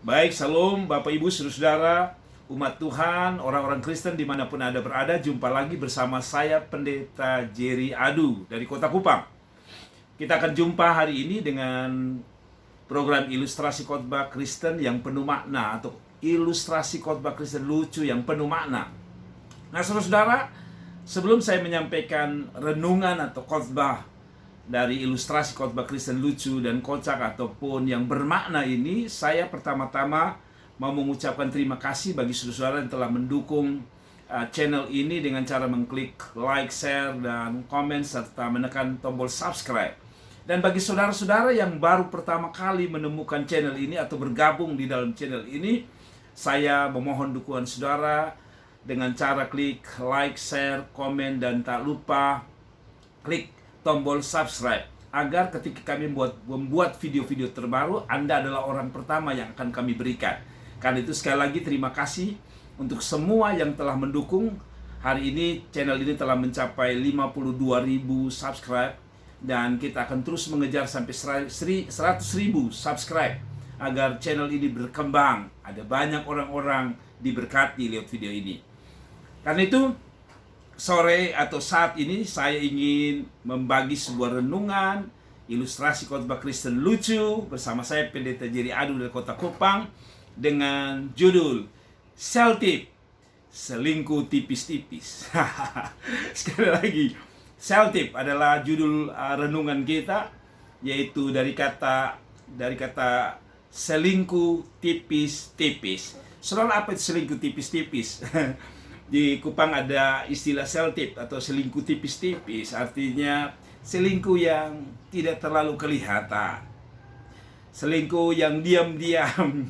Baik, salam Bapak Ibu saudara, umat Tuhan, orang-orang Kristen dimanapun Anda berada. Jumpa lagi bersama saya Pendeta Jerry Adu dari Kota Kupang. Kita akan jumpa hari ini dengan program ilustrasi khotbah Kristen yang penuh makna, atau ilustrasi khotbah Kristen lucu yang penuh makna. Nah saudara, sebelum saya menyampaikan renungan atau khotbah dari ilustrasi khotbah Kristen lucu dan kocak ataupun yang bermakna ini, saya pertama-tama mau mengucapkan terima kasih bagi saudara yang telah mendukung channel ini dengan cara mengklik like, share, dan komen serta menekan tombol subscribe. Dan bagi saudara-saudara yang baru pertama kali menemukan channel ini atau bergabung di dalam channel ini, saya memohon dukungan saudara dengan cara klik like, share, komen, dan tak lupa klik tombol subscribe, agar ketika kami membuat video-video terbaru, Anda adalah orang pertama yang akan kami berikan. Karena itu sekali lagi terima kasih untuk semua yang telah mendukung. Hari ini channel ini telah mencapai 52.000 subscribe, dan kita akan terus mengejar sampai 100.000 subscribe agar channel ini berkembang. Ada banyak orang-orang diberkati lewat video ini. Karena itu sore atau saat ini saya ingin membagi sebuah renungan ilustrasi khotbah Kristen lucu bersama saya Pendeta Jerry Adu dari Kota Kupang dengan judul Seltip, selingkuh tipis-tipis. Sekali lagi, Seltip adalah judul renungan kita, yaitu dari kata selingkuh tipis-tipis. Saudara, apa itu selingkuh tipis-tipis? Di Kupang ada istilah seltip atau selingkuh tipis-tipis, artinya selingkuh yang tidak terlalu kelihatan, selingkuh yang diam-diam,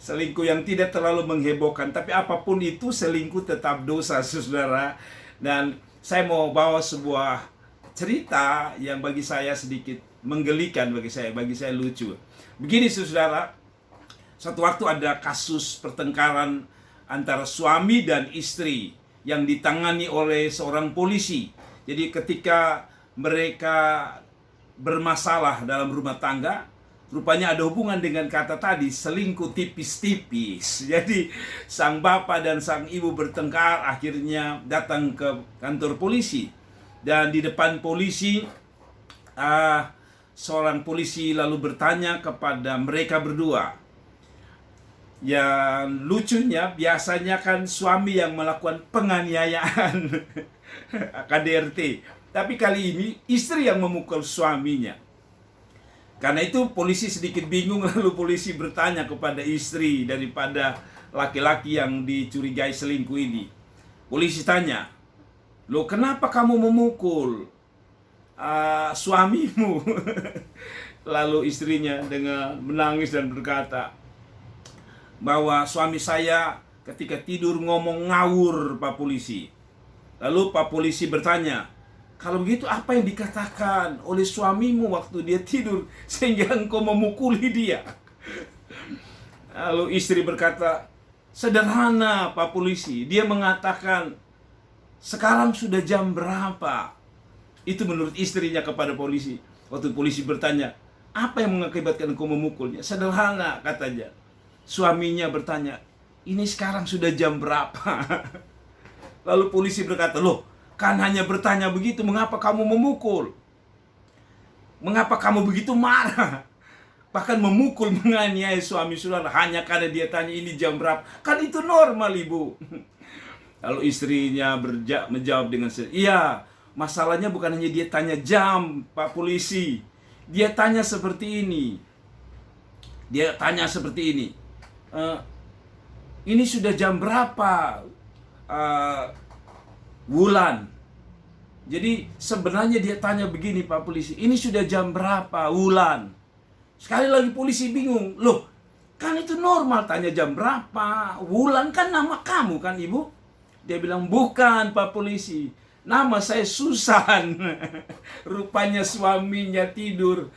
selingkuh yang tidak terlalu menghebohkan. Tapi apapun itu, selingkuh tetap dosa, saudara. Dan saya mau bawa sebuah cerita yang bagi saya sedikit menggelikan, bagi saya lucu. Begini saudara, suatu waktu ada kasus pertengkaran antara suami dan istri yang ditangani oleh seorang polisi. Jadi ketika mereka bermasalah dalam rumah tangga, rupanya ada hubungan dengan kata tadi, selingkuh tipis-tipis. Jadi sang bapak dan sang ibu bertengkar, akhirnya datang ke kantor polisi. Dan di depan polisi, seorang polisi lalu bertanya kepada mereka berdua. Yang lucunya, biasanya kan suami yang melakukan penganiayaan KDRT, tapi kali ini istri yang memukul suaminya. Karena itu polisi sedikit bingung, lalu polisi bertanya kepada istri daripada laki-laki yang dicurigai selingkuh ini. Polisi tanya, "Loh, kenapa kamu memukul suamimu?" Lalu istrinya dengan menangis dan berkata bahwa suami saya ketika tidur ngomong ngawur, Pak Polisi. Lalu Pak Polisi bertanya, "Kalau begitu apa yang dikatakan oleh suamimu waktu dia tidur sehingga engkau memukuli dia?" Lalu istri berkata, "Sederhana, Pak Polisi. Dia mengatakan, 'Sekarang sudah jam berapa?'" Itu menurut istrinya kepada polisi. Waktu polisi bertanya, "Apa yang mengakibatkan engkau memukulnya?" "Sederhana," katanya. Suaminya bertanya, "Ini sekarang sudah jam berapa?" Lalu polisi berkata, "Loh, kan hanya bertanya begitu, mengapa kamu memukul? Mengapa kamu begitu marah? Bahkan memukul, menganiaya suami saudara hanya karena dia tanya ini jam berapa? Kan itu normal, Ibu." Lalu istrinya menjawab dengan "Iya, masalahnya bukan hanya dia tanya jam, Pak Polisi. Dia tanya seperti ini. Ini sudah jam berapa, Wulan?" Jadi sebenarnya dia tanya begini, Pak Polisi, "Ini sudah jam berapa, Wulan?" Sekali lagi polisi bingung. "Loh, kan itu normal tanya jam berapa. Wulan kan nama kamu kan, Ibu?" Dia bilang, "Bukan, Pak Polisi. Nama saya Susan." Rupanya suaminya tidur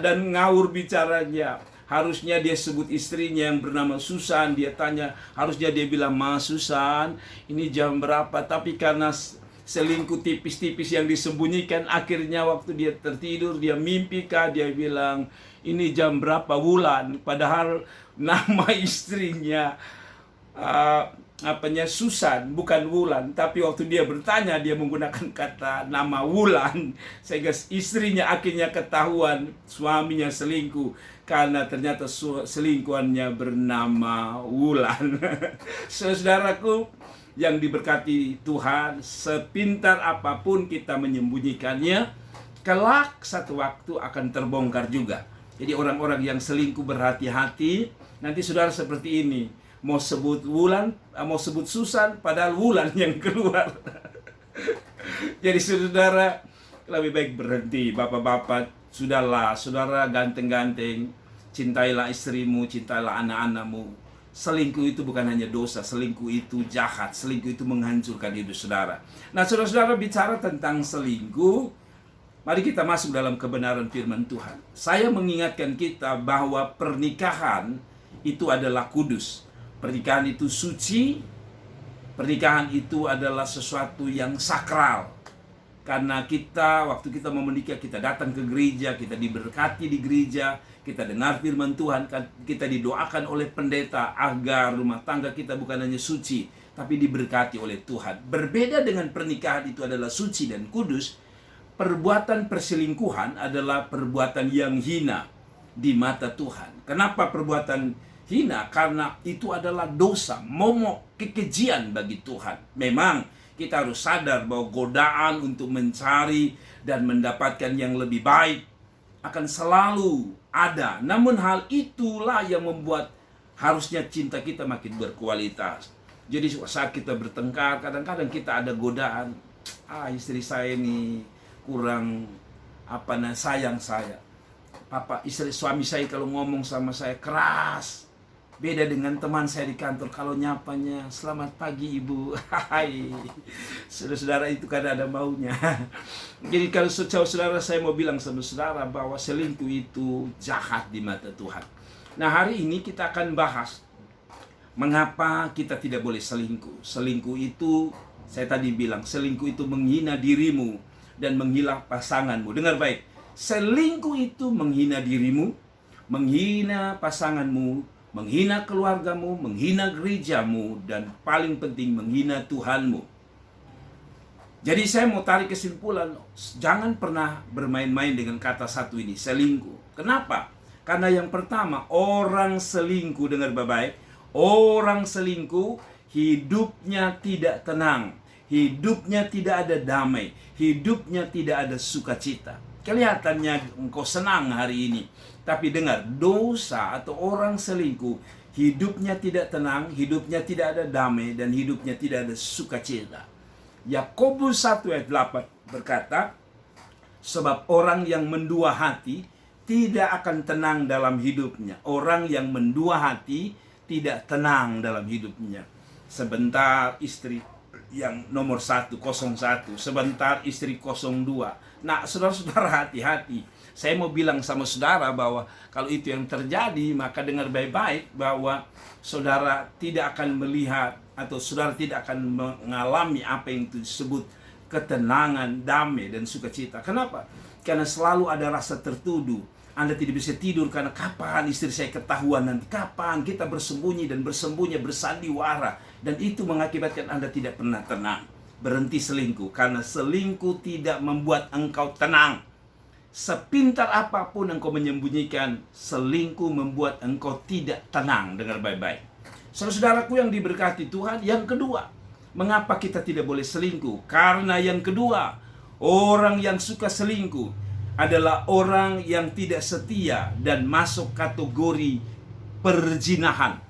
dan ngawur bicaranya. Harusnya dia sebut istrinya yang bernama Susan. Dia tanya, harusnya dia bilang, "Ma Susan, ini jam berapa?" Tapi karena selingkuh tipis-tipis yang disembunyikan. Akhirnya waktu dia tertidur, dia mimpi kah, dia bilang, ini jam berapa Wulan, padahal nama istrinya Susan, bukan Wulan. Tapi waktu dia bertanya, dia menggunakan kata nama Wulan, sehingga istrinya akhirnya ketahuan suaminya selingkuh, karena ternyata selingkuhannya bernama Wulan. Saudaraku yang diberkati Tuhan, sepintar apapun kita menyembunyikannya, kelak satu waktu akan terbongkar juga. Jadi orang-orang yang selingkuh berhati-hati. Nanti saudara seperti ini, mau sebut Wulan, mau sebut Susan, padahal Wulan yang keluar. Jadi saudara, lebih baik berhenti. Bapak-bapak, sudahlah, saudara ganteng-ganteng, cintailah istrimu, cintailah anak-anakmu. Selingkuh itu bukan hanya dosa, selingkuh itu jahat, selingkuh itu menghancurkan hidup saudara. Nah, saudara-saudara, bicara tentang selingkuh, mari kita masuk dalam kebenaran firman Tuhan. Saya mengingatkan kita bahwa pernikahan itu adalah kudus. Pernikahan itu suci. Pernikahan itu adalah sesuatu yang sakral. Karena kita, waktu kita mau menikah, kita datang ke gereja, kita diberkati di gereja, kita dengar firman Tuhan, kita didoakan oleh pendeta agar rumah tangga kita bukan hanya suci, tapi diberkati oleh Tuhan. Berbeda dengan pernikahan itu adalah suci dan kudus, perbuatan perselingkuhan adalah perbuatan yang hina di mata Tuhan. Kenapa perbuatan hina? Karena itu adalah dosa, momok, kekejian bagi Tuhan. Memang kita harus sadar bahwa godaan untuk mencari dan mendapatkan yang lebih baik akan selalu ada. Namun hal itulah yang membuat harusnya cinta kita makin berkualitas. Jadi saat kita bertengkar, kadang-kadang kita ada godaan. Istri saya ini kurang sayang saya. Suami saya kalau ngomong sama saya keras. Beda dengan teman saya di kantor, kalau nyapanya, selamat pagi ibu. Hai, saudara-saudara, itu kadang ada maunya. Jadi kalau saudara, saya mau bilang sama saudara bahwa selingkuh itu jahat di mata Tuhan. Nah, hari ini kita akan bahas mengapa kita tidak boleh selingkuh. Selingkuh itu, saya tadi bilang, selingkuh itu menghina dirimu dan menghina pasanganmu. Dengar baik, selingkuh itu menghina dirimu, menghina pasanganmu, menghina keluargamu, menghina gerejamu, dan paling penting menghina Tuhanmu. Jadi saya mau tarik kesimpulan, jangan pernah bermain-main dengan kata satu ini, selingkuh. Kenapa? Karena yang pertama, orang selingkuh, dengar baik-baik, orang selingkuh hidupnya tidak tenang, hidupnya tidak ada damai, hidupnya tidak ada sukacita. Kelihatannya engkau senang hari ini, tapi dengar, dosa atau orang selingkuh hidupnya tidak tenang, hidupnya tidak ada damai, dan hidupnya tidak ada sukacita. Yakobus 1 ayat 8 berkata, sebab orang yang mendua hati tidak akan tenang dalam hidupnya. Orang yang mendua hati tidak tenang dalam hidupnya. Sebentar istri yang nomor 101, sebentar istri 02. Nah, saudara-saudara, hati-hati. Saya mau bilang sama saudara bahwa kalau itu yang terjadi, maka dengar baik-baik bahwa saudara tidak akan melihat atau saudara tidak akan mengalami apa yang itu disebut ketenangan, damai, dan sukacita. Kenapa? Karena selalu ada rasa tertuduh. Anda tidak bisa tidur karena kapan istri saya ketahuan nanti, kapan kita bersembunyi dan bersembunyi bersandiwara, dan itu mengakibatkan Anda tidak pernah tenang. Berhenti selingkuh, karena selingkuh tidak membuat engkau tenang. Sepintar apapun engkau menyembunyikan, selingkuh membuat engkau tidak tenang. Dengar baik-baik. Saudaraku yang diberkati Tuhan, yang kedua, mengapa kita tidak boleh selingkuh? Karena yang kedua, orang yang suka selingkuh adalah orang yang tidak setia dan masuk kategori perzinahan.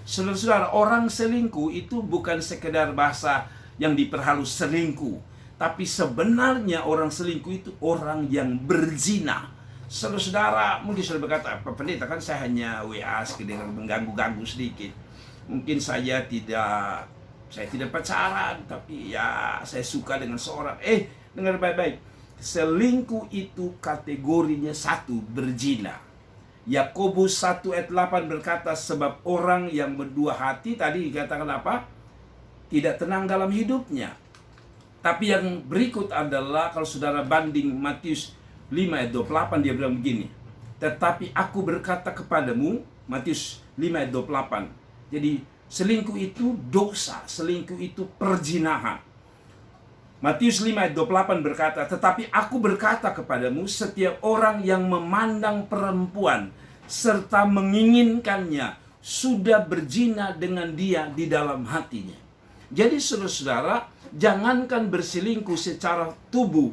Saudara-saudara, orang selingkuh itu bukan sekedar bahasa yang diperhalus selingkuh, tapi sebenarnya orang selingkuh itu orang yang berzina. Saudara-saudara, mungkin sudah berkata, Pak Pendeta, kan saya hanya WA sekedar mengganggu-ganggu sedikit. Mungkin saya tidak pacaran, tapi ya saya suka dengan seorang. Dengar baik-baik. Selingkuh itu kategorinya satu, berzina. Yakobus 1 ayat 8 berkata, sebab orang yang berdua hati, tadi dikatakan apa? Tidak tenang dalam hidupnya. Tapi yang berikut adalah kalau saudara banding Matius 5 ayat 28, dia bilang begini. Tetapi aku berkata kepadamu, Matius 5 ayat 28. Jadi selingkuh itu dosa, selingkuh itu perzinahan. Matius 5 ayat 28 berkata, tetapi aku berkata kepadamu, setiap orang yang memandang perempuan serta menginginkannya sudah berzina dengan dia di dalam hatinya. Jadi saudara-saudara, jangankan berselingkuh secara tubuh,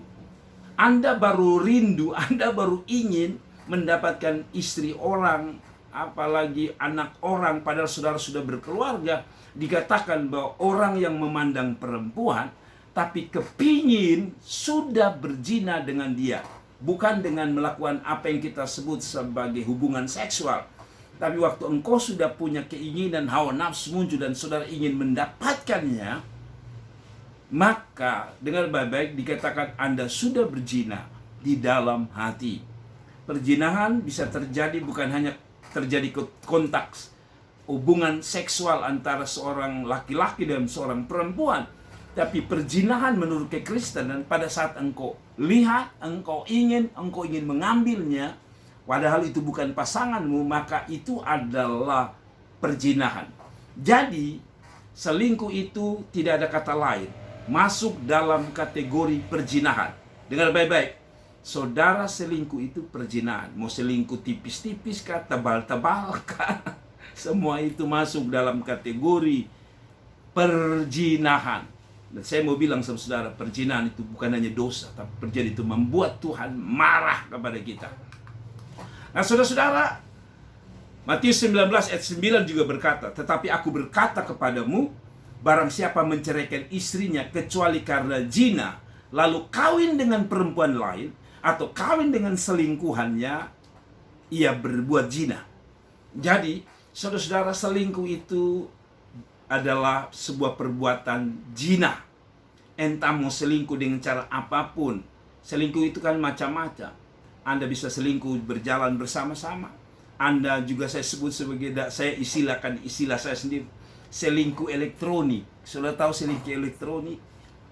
Anda baru rindu, Anda baru ingin mendapatkan istri orang, apalagi anak orang, padahal saudara sudah berkeluarga. Dikatakan bahwa orang yang memandang perempuan tapi kepingin sudah berzina dengan dia, bukan dengan melakukan apa yang kita sebut sebagai hubungan seksual. Tapi waktu engkau sudah punya keinginan, hawa nafsu muncul dan saudara ingin mendapatkannya, maka dengan baik-baik dikatakan Anda sudah berzina di dalam hati. Perzinahan bisa terjadi bukan hanya terjadi kontak hubungan seksual antara seorang laki-laki dan seorang perempuan, tapi perzinahan menurut kekristenan pada saat engkau lihat, engkau ingin mengambilnya, padahal itu bukan pasanganmu, maka itu adalah perzinahan. Jadi selingkuh itu tidak ada kata lain, masuk dalam kategori perzinahan. Dengar baik-baik, saudara, selingkuh itu perzinahan. Mau selingkuh tipis-tipis kah, tebal-tebal kah, semua itu masuk dalam kategori perzinahan. Dan saya mau bilang sama saudara, perzinahan itu bukan hanya dosa, tapi perzinahan itu membuat Tuhan marah kepada kita. Nah saudara-saudara, Matius 19 ayat 9 juga berkata, tetapi aku berkata kepadamu, barang siapa menceraikan istrinya kecuali karena zina, lalu kawin dengan perempuan lain, atau kawin dengan selingkuhannya, ia berbuat zina. Jadi saudara-saudara, selingkuh itu adalah sebuah perbuatan zina. Entah mau selingkuh dengan cara apapun. Selingkuh itu kan macam-macam. Anda bisa selingkuh berjalan bersama-sama. Anda juga saya sebut sebagai, saya istilah saya sendiri, selingkuh elektronik. Sudah tahu selingkuh elektronik?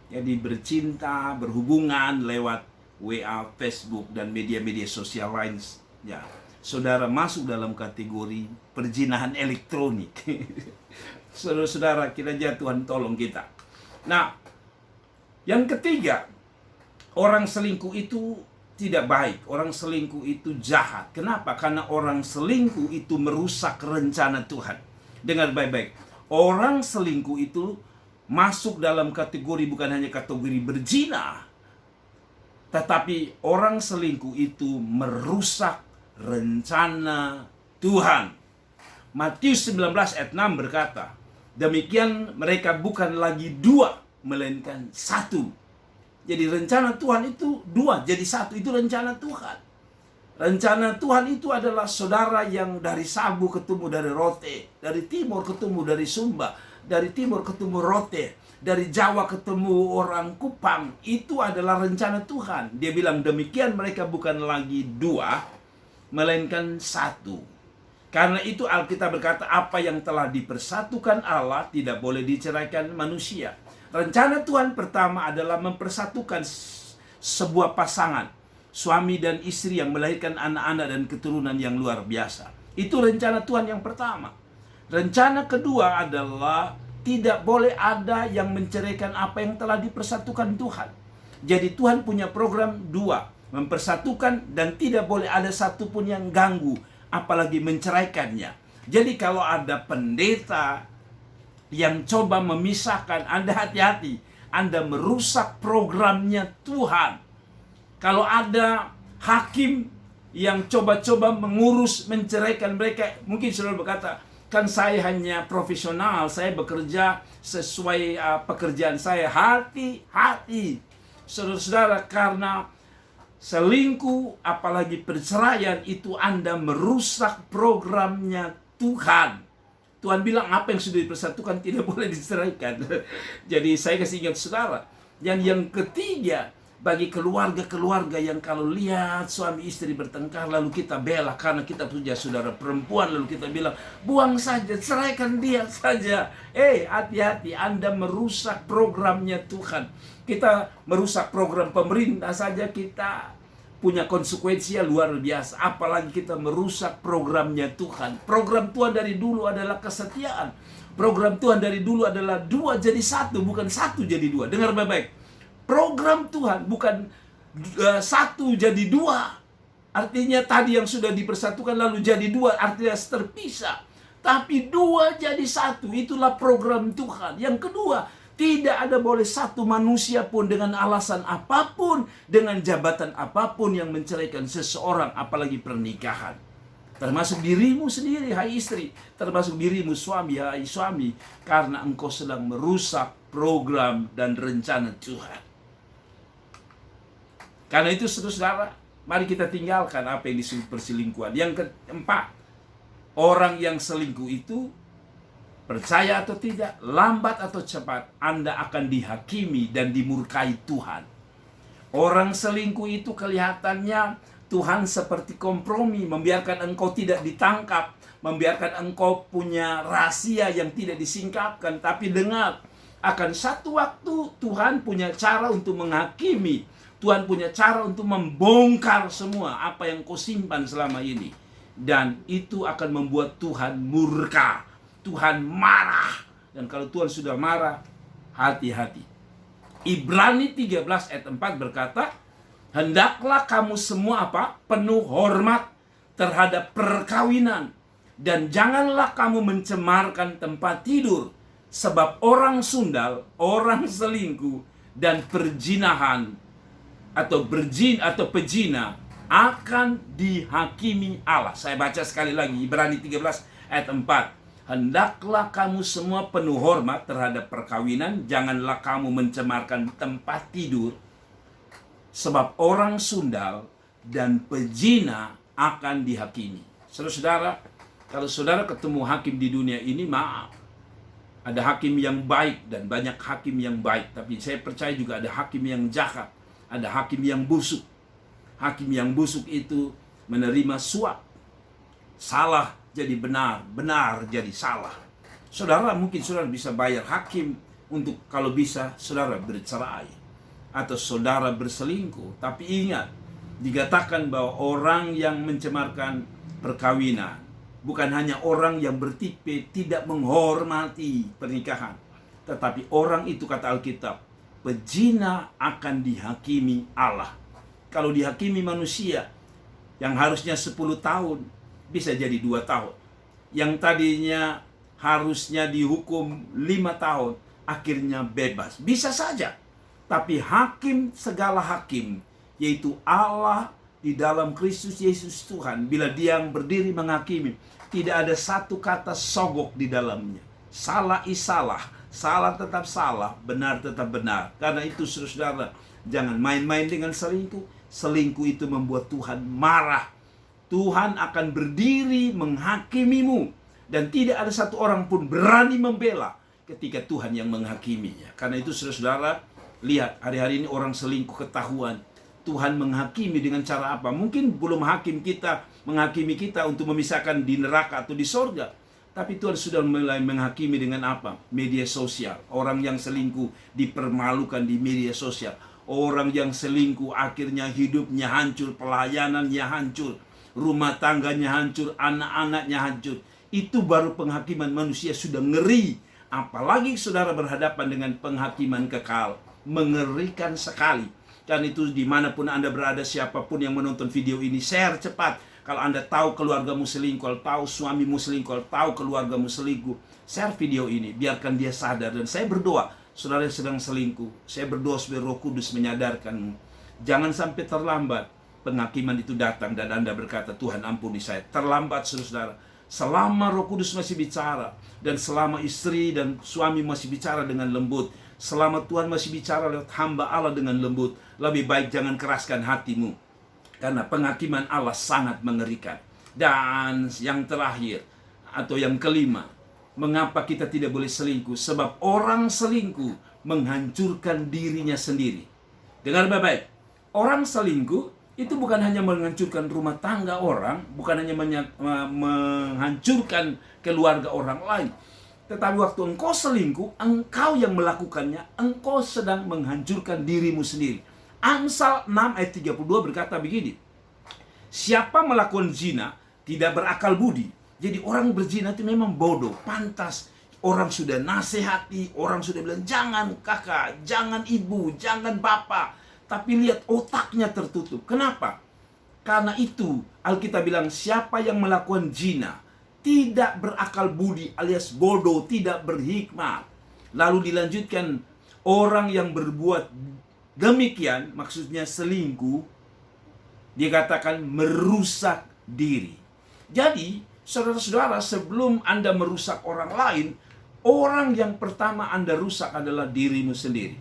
Jadi bercinta, berhubungan lewat WA, Facebook, dan media-media sosial lain. Ya, saudara masuk dalam kategori perzinahan elektronik. Saudara-saudara, kiranya Tuhan tolong kita. Nah, yang ketiga, orang selingkuh itu tidak baik. Orang selingkuh itu jahat. Kenapa? Karena orang selingkuh itu merusak rencana Tuhan. Dengar baik-baik. Orang selingkuh itu masuk dalam kategori bukan hanya kategori berzina, tetapi orang selingkuh itu merusak rencana Tuhan. Matius 19 ayat 6 berkata, demikian mereka bukan lagi dua, melainkan satu. Jadi rencana Tuhan itu dua, jadi satu. Itu rencana Tuhan. Rencana Tuhan itu adalah saudara yang dari Sabu ketemu dari Rote, dari timur ketemu dari Sumba, dari timur ketemu Rote, dari Jawa ketemu orang Kupang. Itu adalah rencana Tuhan. Dia bilang demikian mereka bukan lagi dua, melainkan satu. Karena itu Alkitab berkata, apa yang telah dipersatukan Allah tidak boleh diceraikan manusia. Rencana Tuhan pertama adalah mempersatukan sebuah pasangan, suami dan istri yang melahirkan anak-anak dan keturunan yang luar biasa. Itu rencana Tuhan yang pertama. Rencana kedua adalah tidak boleh ada yang menceraikan apa yang telah dipersatukan Tuhan. Jadi Tuhan punya program dua, mempersatukan dan tidak boleh ada satupun yang ganggu, apalagi menceraikannya. Jadi kalau ada pendeta yang coba memisahkan, Anda hati-hati, Anda merusak programnya Tuhan. Kalau ada hakim yang coba-coba mengurus menceraikan mereka, mungkin saudara berkata, kan saya hanya profesional, saya bekerja sesuai pekerjaan saya. Hati-hati saudara-saudara, karena selingkuh, apalagi perceraian, itu Anda merusak programnya Tuhan. Tuhan bilang apa yang sudah dipersatukan tidak boleh diceraikan. Jadi saya kasih ingat saudara. Dan yang ketiga, Bagi keluarga-keluarga yang kalau lihat suami istri bertengkar lalu kita bela karena kita punya saudara perempuan, lalu kita bilang buang saja, ceraikan dia saja. Hati-hati, Anda merusak programnya Tuhan. Kita merusak program pemerintah saja kita punya konsekuensi yang luar biasa, apalagi kita merusak programnya Tuhan. Program Tuhan dari dulu adalah kesetiaan. Program Tuhan dari dulu adalah 2 jadi 1, bukan 1 jadi 2. Dengar baik-baik. Program Tuhan bukan 1 jadi 2. Artinya tadi yang sudah dipersatukan lalu jadi 2, artinya terpisah. Tapi 2 jadi 1, itulah program Tuhan. Yang kedua, tidak ada boleh satu manusia pun dengan alasan apapun, dengan jabatan apapun yang menceraikan seseorang, apalagi pernikahan. Termasuk dirimu sendiri, hai istri. Termasuk dirimu suami, hai suami. Karena engkau sedang merusak program dan rencana Tuhan. Karena itu saudara, mari kita tinggalkan apa yang disebut perselingkuhan. Yang keempat, orang yang selingkuh itu, percaya atau tidak, lambat atau cepat, Anda akan dihakimi dan dimurkai Tuhan. Orang selingkuh itu kelihatannya Tuhan seperti kompromi, membiarkan engkau tidak ditangkap, membiarkan engkau punya rahasia yang tidak disingkapkan. Tapi dengar, akan satu waktu Tuhan punya cara untuk menghakimi. Tuhan punya cara untuk membongkar semua apa yang kau simpan selama ini. Dan itu akan membuat Tuhan murka. Tuhan marah. Dan kalau Tuhan sudah marah, hati-hati. Ibrani 13 ayat 4 berkata, hendaklah kamu semua penuh hormat terhadap perkawinan. Dan janganlah kamu mencemarkan tempat tidur. Sebab orang sundal, orang selingkuh, dan perjinahan atau pejina akan dihakimi Allah. Saya baca sekali lagi Ibrani 13 ayat 4. Hendaklah kamu semua penuh hormat terhadap perkawinan, janganlah kamu mencemarkan tempat tidur, sebab orang sundal dan pejina akan dihakimi. Saudara-saudara, kalau saudara ketemu hakim di dunia ini, maaf, ada hakim yang baik dan banyak hakim yang baik, tapi saya percaya juga ada hakim yang jahat. Ada hakim yang busuk. Hakim yang busuk itu menerima suap. Salah jadi benar, benar jadi salah. Saudara, mungkin saudara bisa bayar hakim untuk kalau bisa saudara bercerai atau saudara berselingkuh. Tapi ingat, dikatakan bahwa orang yang mencemarkan perkawinan bukan hanya orang yang bertipe tidak menghormati pernikahan, tetapi orang itu, kata Alkitab, pezina akan dihakimi Allah. Kalau dihakimi manusia, yang harusnya 10 tahun, bisa jadi 2 tahun. Yang tadinya harusnya dihukum 5 tahun, akhirnya bebas. Bisa saja. Tapi hakim segala hakim, yaitu Allah di dalam Kristus Yesus Tuhan, bila dia yang berdiri menghakimi, tidak ada satu kata sogok di dalamnya. Salah isalah, salah tetap salah, benar tetap benar. Karena itu saudara, jangan main-main dengan selingkuh. Selingkuh itu membuat Tuhan marah. Tuhan akan berdiri menghakimimu. Dan tidak ada satu orang pun berani membela ketika Tuhan yang menghakiminya. Karena itu saudara, lihat hari-hari ini orang selingkuh ketahuan. Tuhan menghakimi dengan cara apa? Mungkin belum menghakimi kita untuk memisahkan di neraka atau di sorga. Tapi Tuhan sudah mulai menghakimi dengan apa? Media sosial. Orang yang selingkuh dipermalukan di media sosial. Orang yang selingkuh akhirnya hidupnya hancur, pelayanannya hancur, rumah tangganya hancur, anak-anaknya hancur. Itu baru penghakiman manusia sudah ngeri. Apalagi saudara berhadapan dengan penghakiman kekal. Mengerikan sekali. Dan itu dimanapun Anda berada, siapapun yang menonton video ini, share cepat. Kalau Anda tahu keluargamu selingkuh, kalau tahu suamimu selingkuh, kalau tahu keluargamu selingkuh, share video ini, biarkan dia sadar. Dan saya berdoa, saudara yang sedang selingkuh, saya berdoa supaya Roh Kudus menyadarkanmu. Jangan sampai terlambat penghakiman itu datang dan Anda berkata, Tuhan ampuni saya. Terlambat saudara. Selama Roh Kudus masih bicara, dan selama istri dan suami masih bicara dengan lembut, selama Tuhan masih bicara lewat hamba Allah dengan lembut, lebih baik jangan keraskan hatimu. Karena penghakiman Allah sangat mengerikan. Dan yang terakhir, atau yang kelima, mengapa kita tidak boleh selingkuh? Sebab orang selingkuh menghancurkan dirinya sendiri. Dengar baik-baik. orang selingkuh itu bukan hanya menghancurkan rumah tangga orang, bukan hanya menghancurkan keluarga orang lain. Tetapi waktu engkau selingkuh, engkau yang melakukannya, engkau sedang menghancurkan dirimu sendiri. Amsal 6 ayat 32 berkata begini, siapa melakukan zina tidak berakal budi. Jadi orang berzina itu memang bodoh, pantas. Orang sudah nasihati, orang sudah bilang jangan kakak, jangan ibu, jangan bapak. Tapi lihat otaknya tertutup. Kenapa? Karena itu Alkitab bilang siapa yang melakukan zina tidak berakal budi alias bodoh, tidak berhikmat. Lalu dilanjutkan, orang yang berbuat demikian, maksudnya selingkuh, dikatakan merusak diri. Jadi, saudara-saudara, sebelum Anda merusak orang lain, orang yang pertama Anda rusak adalah dirimu sendiri.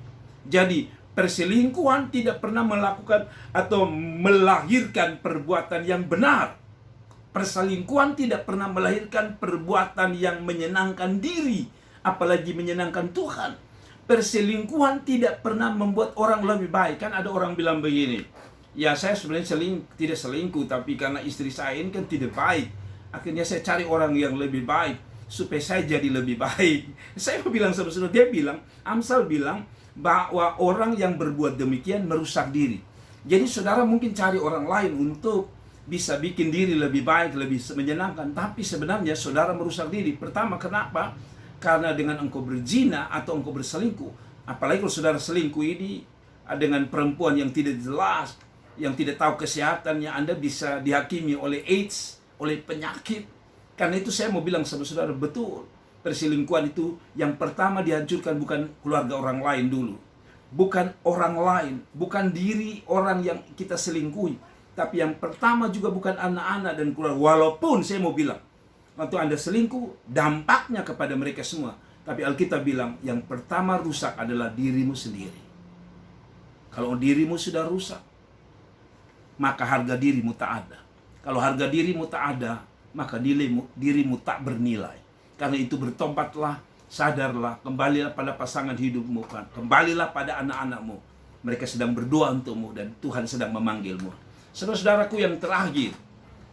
Jadi, perselingkuhan tidak pernah melakukan atau melahirkan perbuatan yang benar. Perselingkuhan tidak pernah melahirkan perbuatan yang menyenangkan diri, apalagi menyenangkan Tuhan. Perselingkuhan tidak pernah membuat orang lebih baik. Kan ada orang bilang begini, ya saya sebenarnya tidak selingkuh, tapi karena istri saya ini kan tidak baik, akhirnya saya cari orang yang lebih baik supaya saya jadi lebih baik. Saya bilang saudara-saudara, dia bilang, Amsal bilang bahwa orang yang berbuat demikian merusak diri. Jadi saudara mungkin cari orang lain untuk bisa bikin diri lebih baik, lebih menyenangkan, tapi sebenarnya saudara merusak diri. Pertama, kenapa? Karena dengan engkau berzina atau engkau berselingkuh, apalagi kalau saudara selingkuh ini dengan perempuan yang tidak jelas, yang tidak tahu kesehatannya, Anda bisa dihakimi oleh AIDS, oleh penyakit. Karena itu saya mau bilang sama saudara, betul, perselingkuhan itu yang pertama dihancurkan bukan keluarga orang lain dulu, bukan orang lain, bukan diri orang yang kita selingkuhi, tapi yang pertama juga bukan anak-anak dan keluarga. Walaupun saya mau bilang, waktu Anda selingkuh, dampaknya kepada mereka semua. Tapi Alkitab bilang, yang pertama rusak adalah dirimu sendiri. Kalau dirimu sudah rusak, maka harga dirimu tak ada. Kalau harga dirimu tak ada, maka dirimu tak bernilai. Karena itu bertobatlah, sadarlah, kembalilah pada pasangan hidupmu, kembalilah pada anak-anakmu. Mereka sedang berdoa untukmu dan Tuhan sedang memanggilmu. Saudara-saudaraku yang terakhir,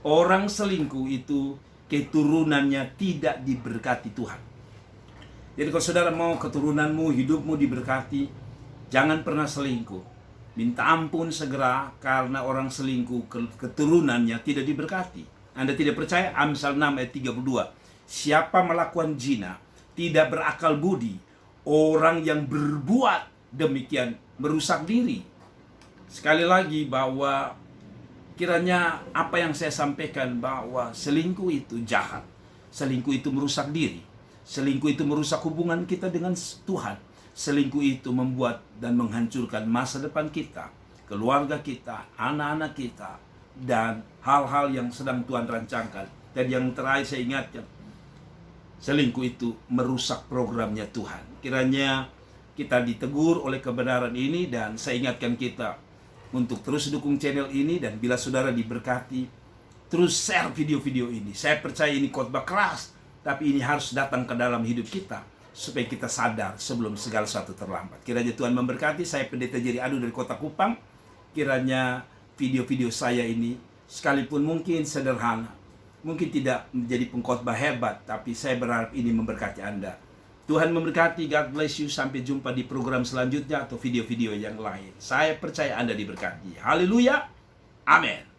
orang selingkuh itu keturunannya tidak diberkati Tuhan. Jadi kalau saudara mau keturunanmu, hidupmu diberkati, jangan pernah selingkuh. Minta ampun segera karena orang selingkuh keturunannya tidak diberkati. Anda tidak percaya? Amsal 6 ayat 32. Siapa melakukan zina tidak berakal budi. Orang yang berbuat demikian merusak diri. Sekali lagi bahwa kiranya apa yang saya sampaikan bahwa selingkuh itu jahat. Selingkuh itu merusak diri. Selingkuh itu merusak hubungan kita dengan Tuhan. Selingkuh itu membuat dan menghancurkan masa depan kita, keluarga kita, anak-anak kita, dan hal-hal yang sedang Tuhan rancangkan. Dan yang terakhir saya ingatkan, selingkuh itu merusak programnya Tuhan. Kiranya kita ditegur oleh kebenaran ini, dan saya ingatkan kita untuk terus dukung channel ini, dan bila saudara diberkati, terus share video-video ini. Saya percaya ini khotbah keras, tapi ini harus datang ke dalam hidup kita, supaya kita sadar sebelum segala sesuatu terlambat. Kiranya Tuhan memberkati. Saya Pendeta Jerry Adu dari Kota Kupang. Kiranya video-video saya ini, sekalipun mungkin sederhana, mungkin tidak menjadi pengkhotbah hebat, tapi saya berharap ini memberkati Anda. Tuhan memberkati, God bless you. Sampai jumpa di program selanjutnya atau video-video yang lain. Saya percaya Anda diberkati. Haleluya. Amin.